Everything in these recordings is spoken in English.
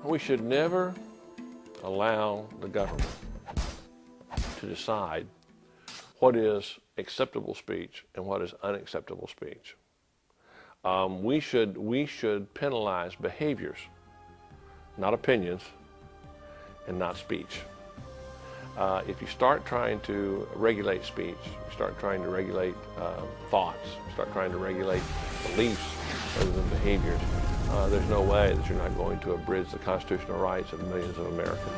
We should never allow the government to decide what is acceptable speech and what is unacceptable speech. We should penalize behaviors, not opinions, and not speech. If you start trying to regulate speech, you start trying to regulate thoughts, start trying to regulate beliefs rather than behaviors, there's no way that you're not going to abridge the constitutional rights of millions of Americans.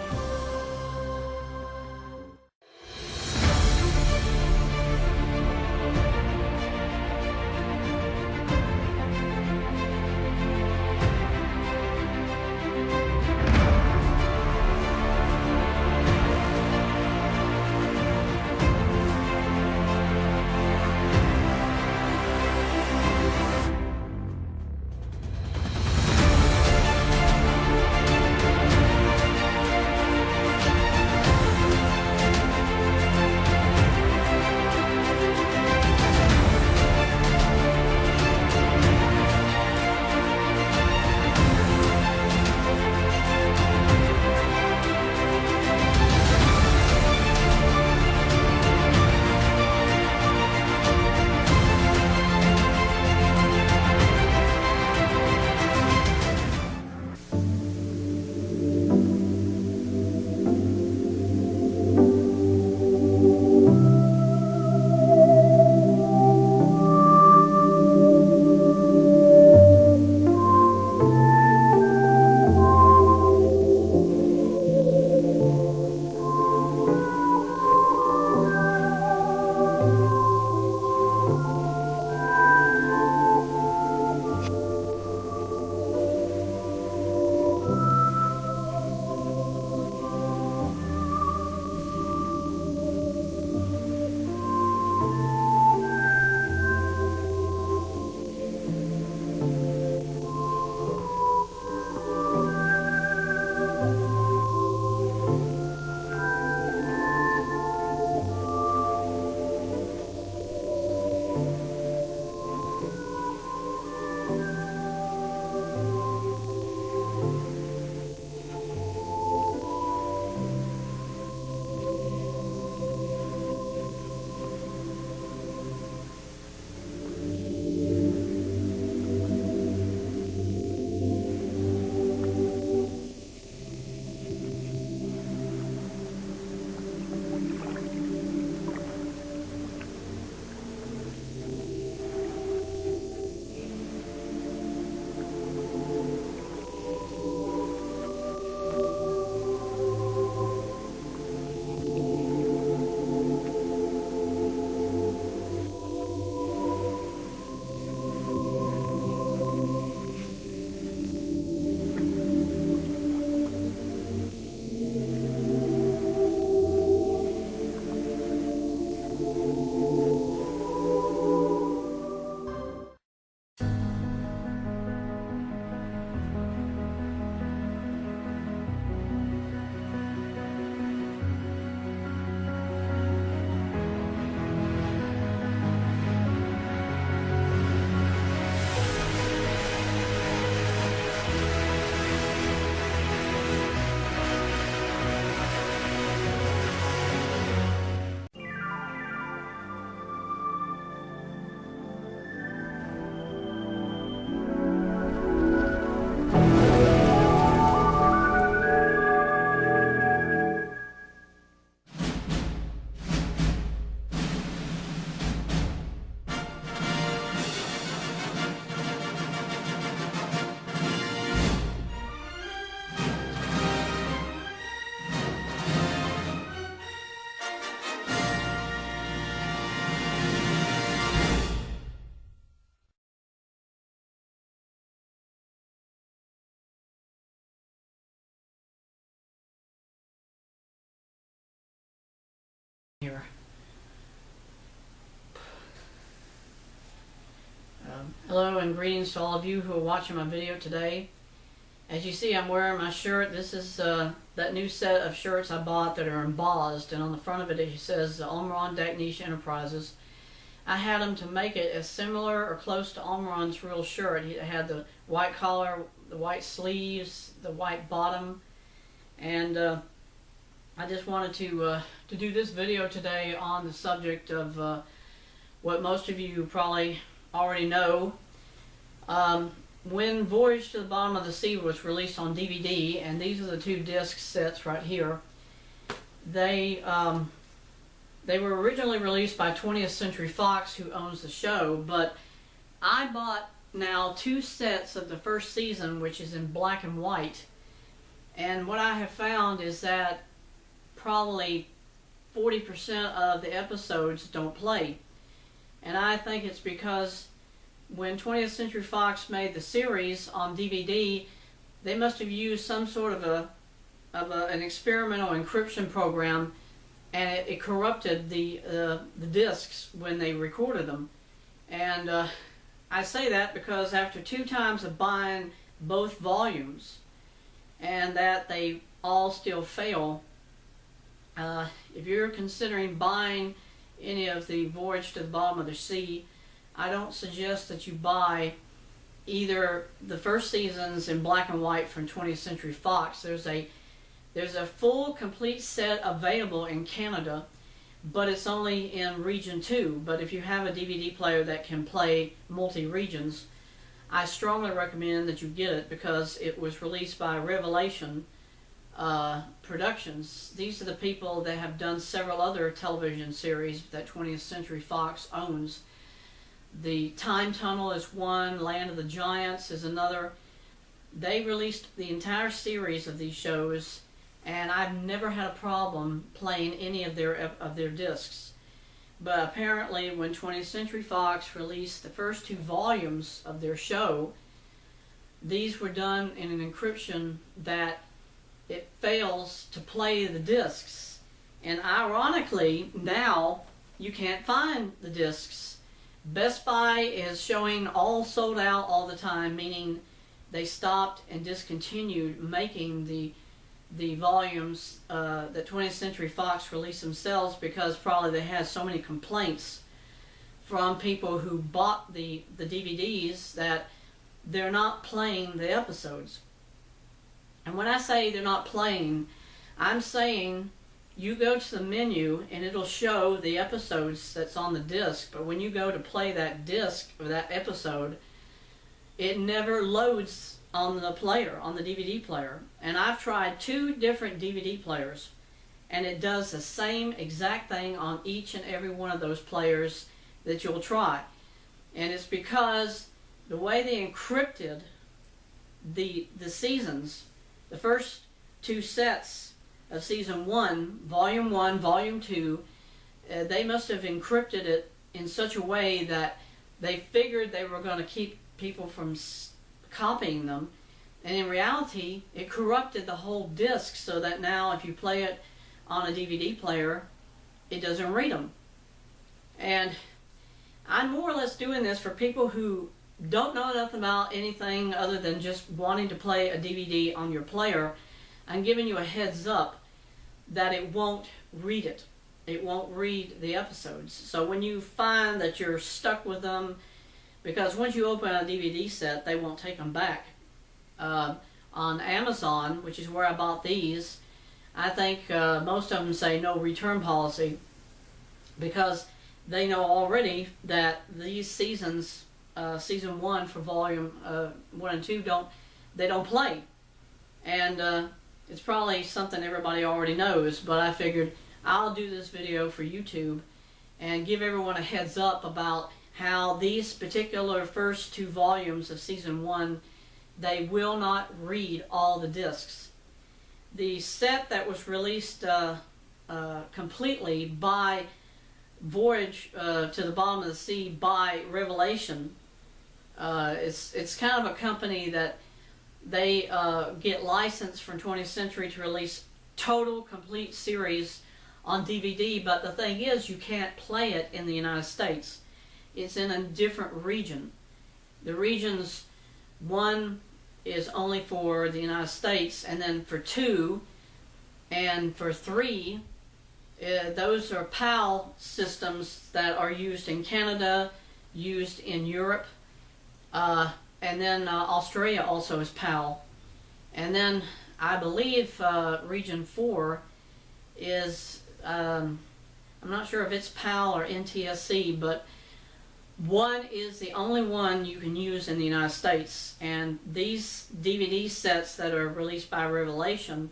Here. Hello and greetings to all of you who are watching my video today. As you see, I'm wearing my shirt. This is that new set of shirts I bought that are embossed, and on the front of it it says Omron Niche Enterprises. I had him to make it as similar or close to Omron's real shirt. He had the white collar, the white sleeves, the white bottom, and I just wanted to do this video today on the subject of what most of you probably already know. When Voyage to the Bottom of the Sea was released on DVD, and these are the two disc sets right here, they were originally released by 20th Century Fox, who owns the show, but I bought now two sets of the first season, which is in black and white, and what I have found is that probably 40% of the episodes don't play. And I think it's because when 20th Century Fox made the series on DVD, they must have used some sort of an experimental encryption program, and it corrupted the discs when they recorded them. And I say that because after 2 times of buying both volumes, and that they all still fail, if you're considering buying any of the Voyage to the Bottom of the Sea, I don't suggest that you buy either the first seasons in black and white from 20th Century Fox. There's a full, complete set available in Canada, but it's only in Region 2. But if you have a DVD player that can play multi-regions, I strongly recommend that you get it because it was released by Revelation Productions. These are the people that have done several other television series that 20th Century Fox owns. The Time Tunnel is one, Land of the Giants is another. They released the entire series of these shows, and I've never had a problem playing any of their discs. But apparently when 20th Century Fox released the first 2 volumes of their show, these were done in an encryption that it fails to play the discs. And ironically, now you can't find the discs. Best Buy is showing all sold out all the time, meaning they stopped and discontinued making the volumes that 20th Century Fox released themselves, because probably they had so many complaints from people who bought the DVDs that they're not playing the episodes. And when I say they're not playing, I'm saying you go to the menu and it'll show the episodes that's on the disc, but when you go to play that disc or that episode, it never loads on the player, on the DVD player. And I've tried 2 different DVD players, and it does the same exact thing on each and every one of those players that you'll try. And it's because the way they encrypted the seasons, the first 2 sets of season 1, volume 1, volume 2, they must have encrypted it in such a way that they figured they were going to keep people from copying them, and in reality it corrupted the whole disc, so that now if you play it on a DVD player, it doesn't read them. And I'm more or less doing this for people who don't know enough about anything other than just wanting to play a DVD on your player. I'm giving you a heads up that it won't read it. It won't read the episodes. So when you find that you're stuck with them, because once you open a DVD set, they won't take them back. On Amazon, which is where I bought these, I think most of them say no return policy, because they know already that these seasons, season 1 for volume 1 and 2, don't play. And it's probably something everybody already knows, but I figured I'll do this video for YouTube and give everyone a heads up about how these particular first 2 volumes of season 1, they will not read all the discs. The set that was released completely by Voyage to the Bottom of the Sea by Revelation, it's kind of a company that they get licensed from 20th Century to release total, complete series on DVD, but the thing is, you can't play it in the United States. It's in a different region. The regions, 1 is only for the United States, and then for 2 and for 3, those are PAL systems that are used in Canada, used in Europe, and then Australia also is PAL. And then I believe Region 4 is, I'm not sure if it's PAL or NTSC, but one is the only one you can use in the United States. And these DVD sets that are released by Revelation,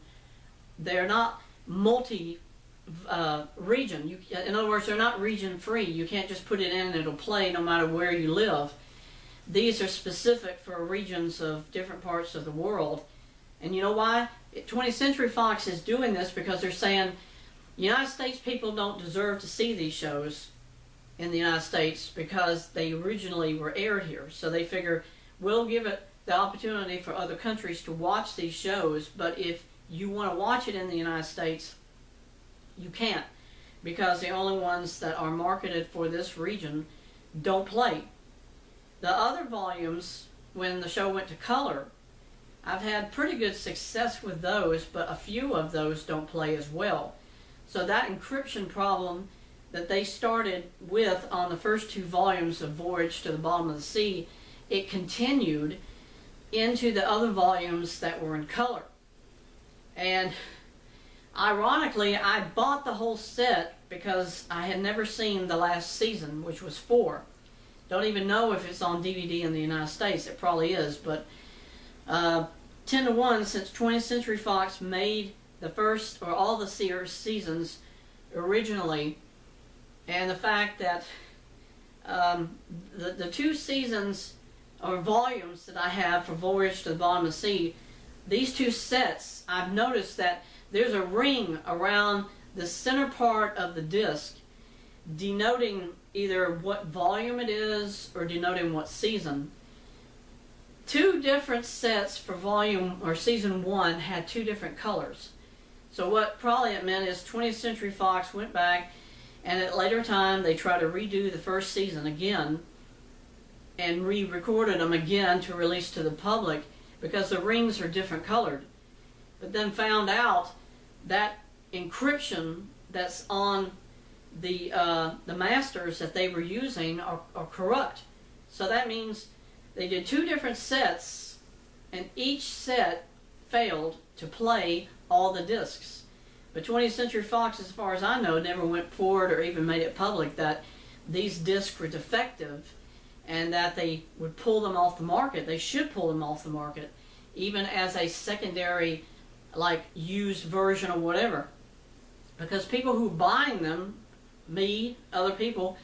they're not multi region. In other words, they're not region free. You can't just put it in and it'll play no matter where you live. These are specific for regions of different parts of the world. And you know why? 20th Century Fox is doing this because they're saying United States people don't deserve to see these shows in the United States because they originally were aired here. So they figure we'll give it the opportunity for other countries to watch these shows, but if you want to watch it in the United States, you can't, because the only ones that are marketed for this region don't play. The other volumes, when the show went to color, I've had pretty good success with those, but a few of those don't play as well. So that encryption problem that they started with on the first two volumes of Voyage to the Bottom of the Sea, it continued into the other volumes that were in color. And ironically, I bought the whole set because I had never seen the last season, which was 4. Don't even know if it's on DVD in the United States. It probably is, but 10 to 1, since 20th Century Fox made the first or all the seasons originally, and the fact that the 2 seasons or volumes that I have for Voyage to the Bottom of the Sea, these 2 sets, I've noticed that there's a ring around the center part of the disc denoting either what volume it is or denoting what season. 2 different sets for volume or season 1 had 2 different colors. So what probably it meant is 20th Century Fox went back, and at a later time they tried to redo the first season again and re-recorded them again to release to the public because the rings are different colored. But then found out that encryption that's on the masters that they were using are corrupt. So that means they did 2 different sets, and each set failed to play all the discs. But 20th Century Fox, as far as I know, never went forward or even made it public that these discs were defective and that they would pull them off the market. They should pull them off the market, even as a secondary, like, used version or whatever. Because people who are buying them, me, other people,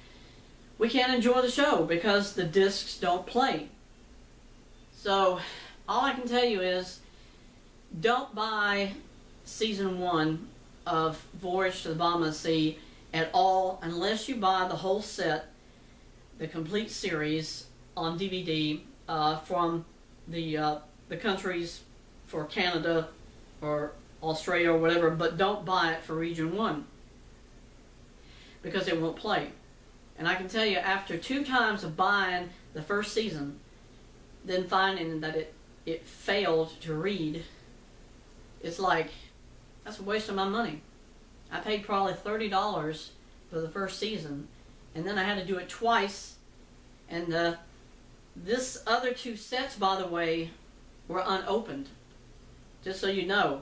we can't enjoy the show because the discs don't play. So all I can tell you is don't buy season 1 of Voyage to the Bottom of the Sea at all unless you buy the whole set, the complete series on DVD from the countries for Canada or Australia or whatever, but don't buy it for Region 1 because it won't play. And I can tell you, after 2 times of buying the first season, then finding that it failed to read, it's like, that's a waste of my money. I paid probably $30 for the first season, and then I had to do it twice. And this other 2 sets, by the way, were unopened. Just so you know,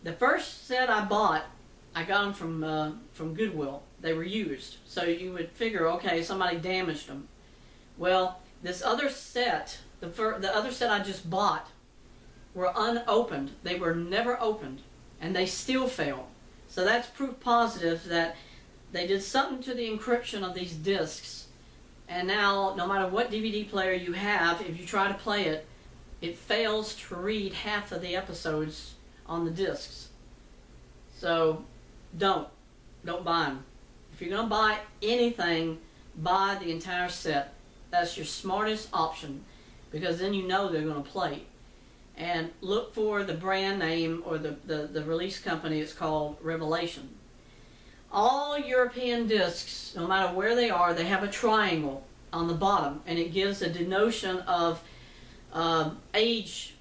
the first set I bought, I got them from Goodwill. They were used, so you would figure, okay, somebody damaged them. Well, this other set, the other set I just bought, were unopened. They were never opened, and they still fail. So that's proof positive that they did something to the encryption of these discs, and now no matter what DVD player you have, if you try to play it, it fails to read half of the episodes on the discs. So don't buy them. If you're going to buy anything, buy the entire set. That's your smartest option, because then you know they're going to play. And look for the brand name or the release company. It's called Revelation. All European discs, no matter where they are, they have a triangle on the bottom, and it gives a denotion of age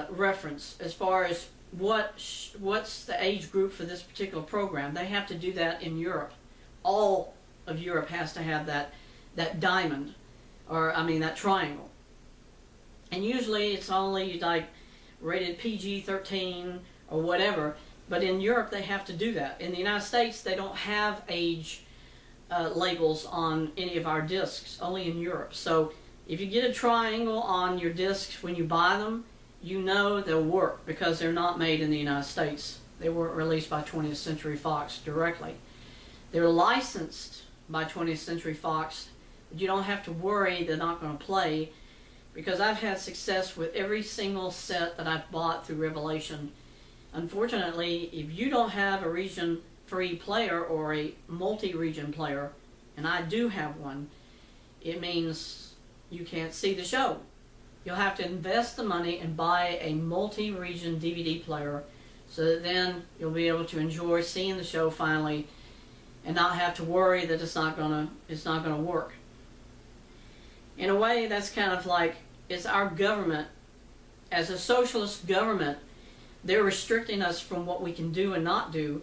reference as far as what's the age group for this particular program. They have to do that in Europe. All of Europe has to have that diamond, or I mean that triangle. And usually it's only like rated PG-13 or whatever. But in Europe they have to do that. In the United States they don't have age labels on any of our discs, only in Europe. So if you get a triangle on your discs when you buy them, you know they'll work because they're not made in the United States. They weren't released by 20th Century Fox directly. They're licensed by 20th Century Fox, but you don't have to worry they're not going to play, because I've had success with every single set that I've bought through Revelation. Unfortunately, if you don't have a region-free player or a multi-region player, and I do have one, it means you can't see the show. You'll have to invest the money and buy a multi-region DVD player so that then you'll be able to enjoy seeing the show finally and not have to worry that it's not gonna work. In a way, that's kind of like, it's our government. As a socialist government, they're restricting us from what we can do and not do.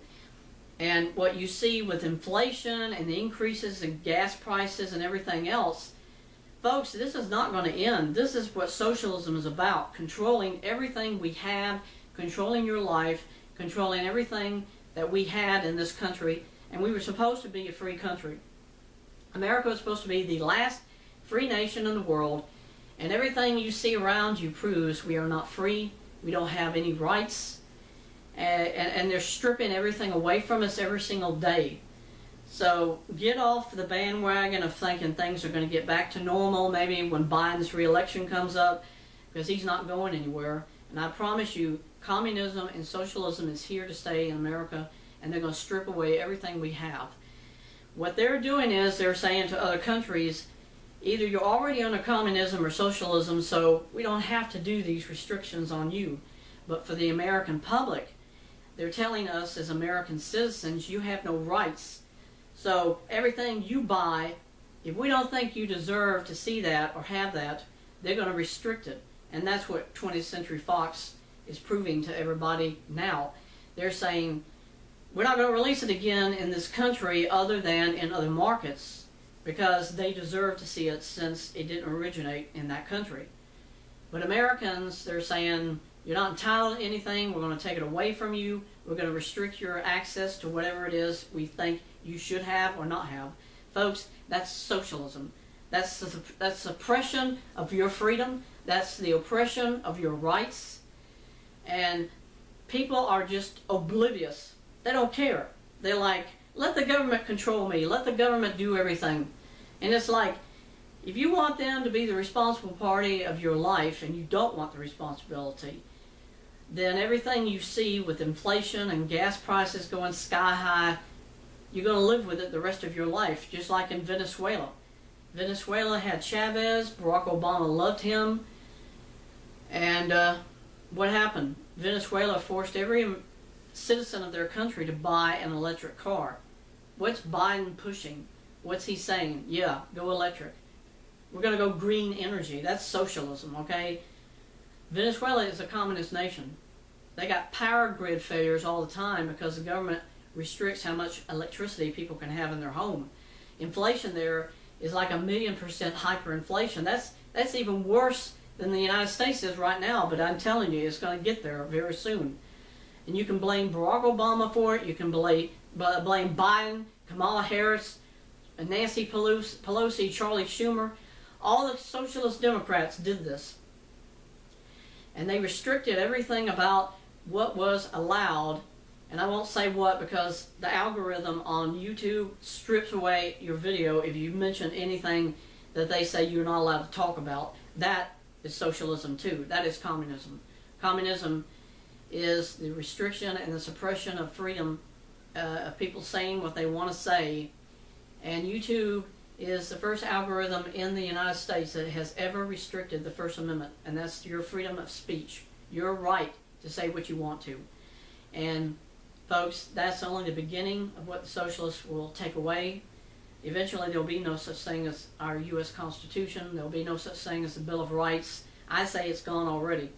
And what you see with inflation and the increases in gas prices and everything else, folks, this is not going to end. This is what socialism is about: controlling everything we have, controlling your life, controlling everything that we had in this country. And we were supposed to be a free country. America was supposed to be the last free nation in the world, and everything you see around you proves we are not free. We don't have any rights, and they're stripping everything away from us every single day. So get off the bandwagon of thinking things are going to get back to normal maybe when Biden's re-election comes up, because he's not going anywhere. And I promise you, communism and socialism is here to stay in America, and they're going to strip away everything we have. What they're doing is they're saying to other countries, either you're already under communism or socialism, so we don't have to do these restrictions on you. But for the American public, they're telling us as American citizens, you have no rights. So everything you buy, if we don't think you deserve to see that or have that, they're going to restrict it. And that's what 20th Century Fox is proving to everybody now. They're saying, we're not going to release it again in this country other than in other markets, because they deserve to see it since it didn't originate in that country. But Americans, they're saying, you're not entitled to anything, we're going to take it away from you, we're going to restrict your access to whatever it is we think you should have or not have. Folks, that's socialism. That's suppression of your freedom, that's the oppression of your rights, and people are just oblivious. They don't care. They're like, let the government control me, let the government do everything. And it's like, if you want them to be the responsible party of your life and you don't want the responsibility, then everything you see with inflation and gas prices going sky high, you're going to live with it the rest of your life, just like in Venezuela. Venezuela had Chavez, Barack Obama loved him, and what happened? Venezuela forced every citizen of their country to buy an electric car. What's Biden pushing? What's he saying? Yeah, go electric. We're going to go green energy. That's socialism, okay? Venezuela is a communist nation. They got power grid failures all the time because the government restricts how much electricity people can have in their home. Inflation there is like 1,000,000% hyperinflation. That's even worse than the United States is right now, but I'm telling you, it's going to get there very soon. And you can blame Barack Obama for it, you can blame Biden, Kamala Harris, Nancy Pelosi, Charlie Schumer. All the socialist Democrats did this. And they restricted everything about what was allowed. And I won't say what, because the algorithm on YouTube strips away your video if you mention anything that they say you're not allowed to talk about. That is socialism too. That is communism. Communism is the restriction and the suppression of freedom of people saying what they want to say. And YouTube is the first algorithm in the United States that has ever restricted the First Amendment, and that's your freedom of speech, your right to say what you want to. And folks, that's only the beginning of what the socialists will take away. Eventually there will be no such thing as our U.S. Constitution. There will be no such thing as the Bill of Rights. I say it's gone already,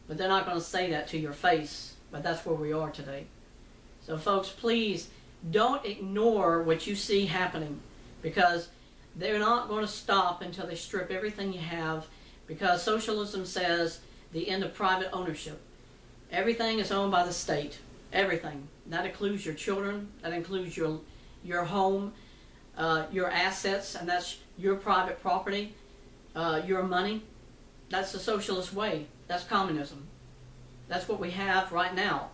but they're not going to say that to your face. but that's where we are today. So folks, please don't ignore what you see happening, because they're not going to stop until they strip everything you have, because socialism says the end of private ownership. Everything is owned by the state. Everything. That includes your children, that includes your home, your assets, and that's your private property, your money. That's the socialist way. That's communism. That's what we have right now.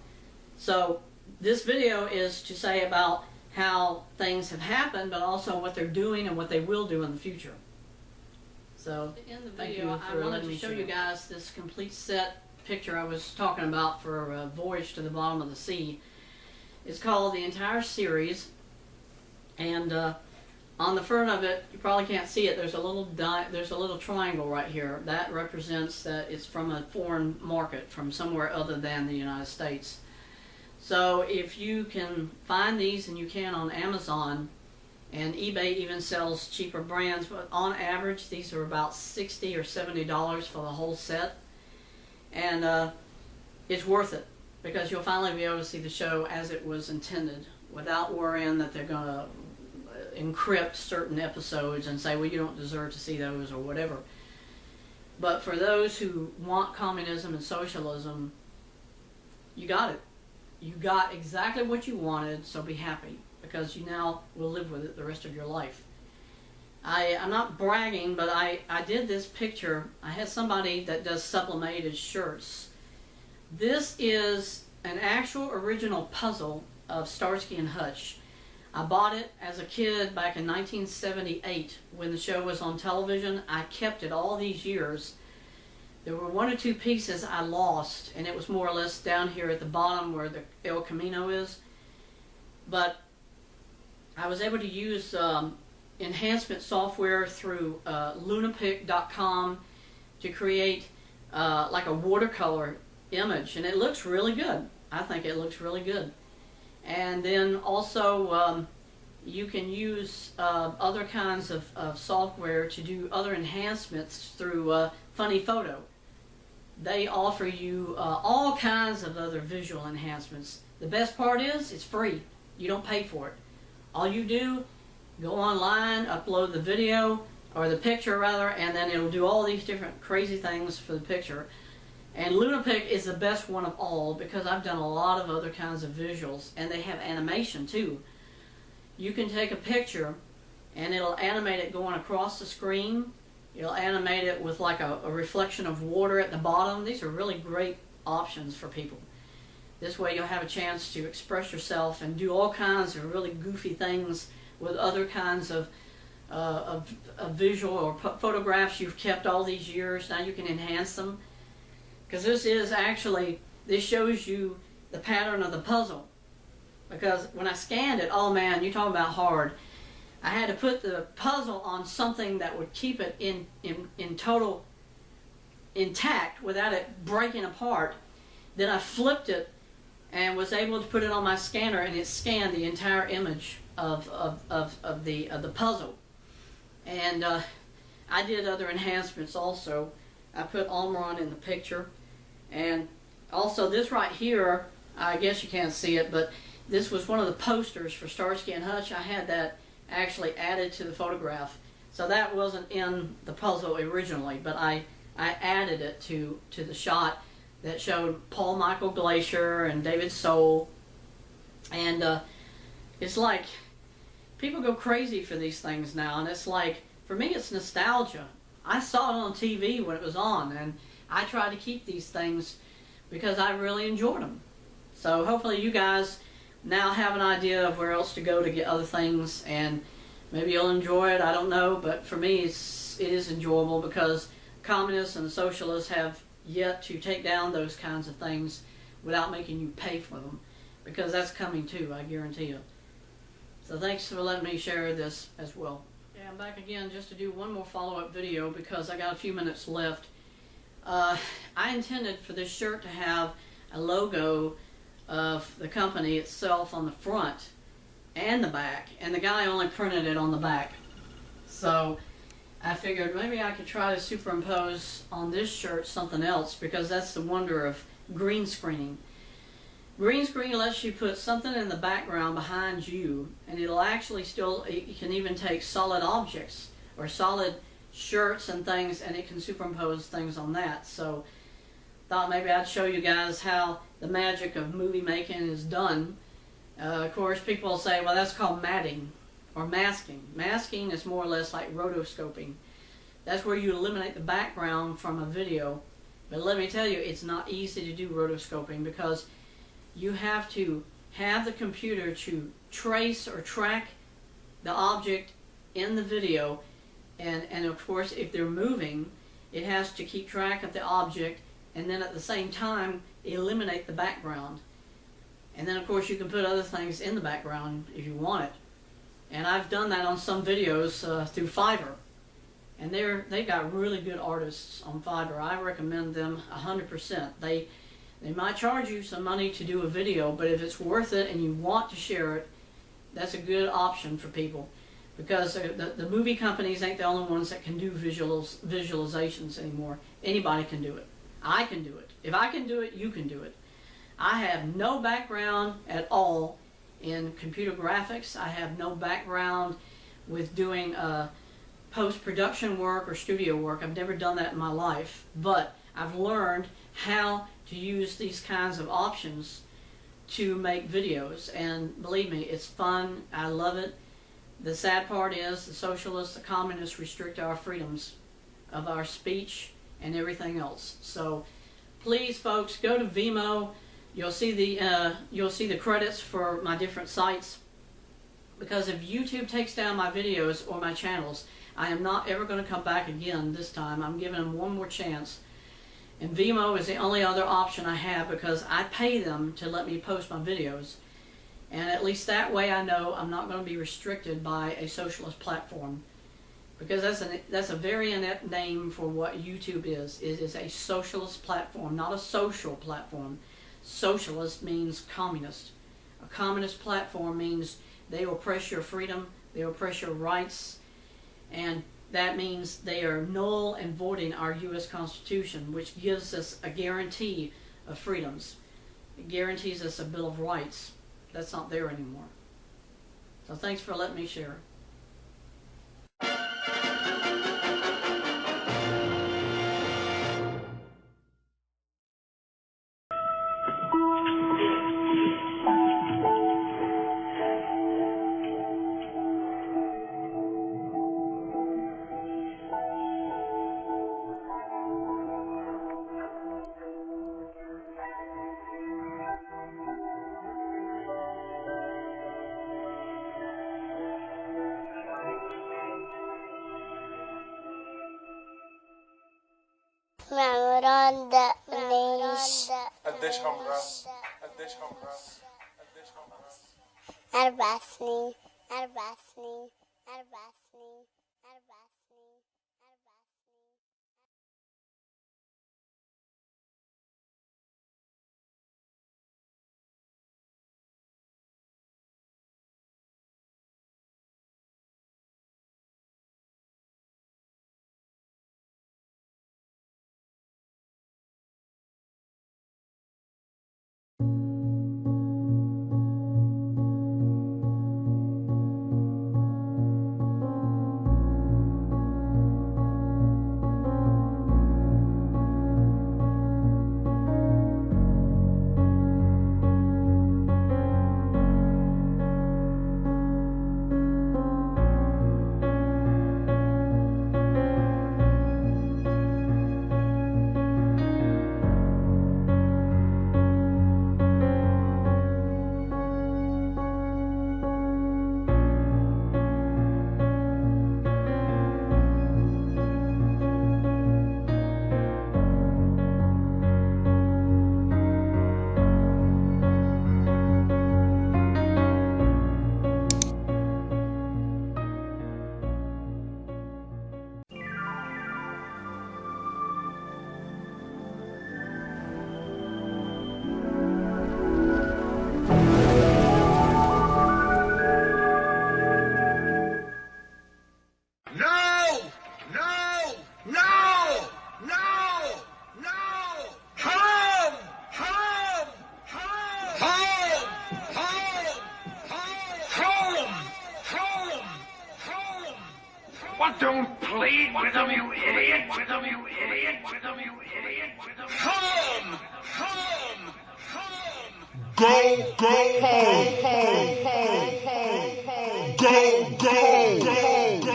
So this video is to say about how things have happened, but also what they're doing and what they will do in the future. So in the video, I wanted to show you guys this complete set picture I was talking about for Voyage to the Bottom of the Sea. It's called the entire series, and on the front of it, you probably can't see it, there's a little triangle right here. That represents that it's from a foreign market, from somewhere other than the United States. So if you can find these, and you can on Amazon, and eBay even sells cheaper brands, but on average these are about $60 or $70 for the whole set. And it's worth it, because you'll finally be able to see the show as it was intended, without worrying that they're going to encrypt certain episodes and say, well, you don't deserve to see those or whatever. But for those who want communism and socialism, you got it. You got exactly what you wanted, so be happy, because you now will live with it the rest of your life. I'm not bragging, but I did this picture. I had somebody that does sublimated shirts. This is an actual original puzzle of Starsky and Hutch. I bought it as a kid back in 1978 when the show was on television. I kept it all these years. There were one or two pieces I lost, and it was more or less down here at the bottom where the El Camino is. But I was able to use enhancement software through lunapic.com to create like a watercolor image, and it looks really good. I think it looks really good. And then also you can use other kinds of software to do other enhancements through Funny Photo. They offer you all kinds of other visual enhancements. The best part is it's free. You don't pay for it. All you do, go online, upload the video, or the picture rather, and then it'll do all these different crazy things for the picture. And Lunapic is the best one of all, because I've done a lot of other kinds of visuals, and they have animation too. You can take a picture and it'll animate it going across the screen. It'll animate it with like a reflection of water at the bottom. These are really great options for people. This way you'll have a chance to express yourself and do all kinds of really goofy things with other kinds of visual or photographs you've kept all these years. Now you can enhance them, because this shows you the pattern of the puzzle. Because when I scanned it, oh man, you talk about hard. I had to put the puzzle on something that would keep it in total intact without it breaking apart. Then I flipped it and was able to put it on my scanner, and it scanned the entire image of the puzzle. And I did other enhancements also. I put Omron in the picture, and also this right here, I guess you can't see it, but this was one of the posters for Starsky and Hutch. I had that actually added to the photograph, so that wasn't in the puzzle originally, but I added it to the shot that showed Paul Michael Glacier and David Soul. And it's like people go crazy for these things now, and it's like, for me it's nostalgia. I saw it on TV when it was on, and I try to keep these things because I really enjoyed them. So hopefully you guys now have an idea of where else to go to get other things, and maybe you'll enjoy it, I don't know, but for me it is enjoyable, because communists and socialists have yet to take down those kinds of things without making you pay for them, because that's coming too, I guarantee you. So thanks for letting me share this as well. Yeah, I'm back again just to do one more follow-up video because I got a few minutes left. I intended for this shirt to have a logo of the company itself on the front and the back, and the guy only printed it on the back. So I figured maybe I could try to superimpose on this shirt something else, because that's the wonder of green screening. Green screen lets you put something in the background behind you, and it'll actually still, you can even take solid objects or solid shirts and things, and it can superimpose things on that. So thought maybe I'd show you guys how the magic of movie making is done. Of course, people will say, well, that's called matting or masking. Masking is more or less like rotoscoping. That's where you eliminate the background from a video. But let me tell you, it's not easy to do rotoscoping because you have to have the computer to trace or track the object in the video, and of course if they're moving, it has to keep track of the object and then at the same time eliminate the background. And then of course you can put other things in the background if you want it. And I've done that on some videos through Fiverr. And they've got really good artists on Fiverr. I recommend them 100%. They might charge you some money to do a video, but if it's worth it and you want to share it, that's a good option for people. Because the movie companies ain't the only ones that can do visualizations anymore. Anybody can do it. I can do it. If I can do it, you can do it. I have no background at all in computer graphics. I have no background with doing post-production work or studio work. I've never done that in my life, but I've learned how to use these kinds of options to make videos, and believe me, it's fun. I love it. The sad part is the socialists, the communists restrict our freedoms of our speech and everything else. So please, folks, go to Vimeo. You'll see the credits for my different sites, because if YouTube takes down my videos or my channels, I am not ever going to come back again this time. I'm giving them one more chance. And Vimeo is the only other option I have because I pay them to let me post my videos. And at least that way I know I'm not going to be restricted by a socialist platform. Because that's a very inept name for what YouTube is. It is a socialist platform, not a social platform. Socialist means communist. A communist platform means they oppress your freedom, they oppress your rights, and that means they are null and voiding our U.S. Constitution, which gives us a guarantee of freedoms. It guarantees us a Bill of Rights. That's not there anymore. So thanks for letting me share. ممران دقنيش قديش عمرها؟ 4 سنين 4 سنين 4 سنين 4 سنين. But don't plead with them, you idiot. With them, you idiot. With them, you idiot. With them. Come! Come! Come! Go, go, home, home, home, home. Go, go, go.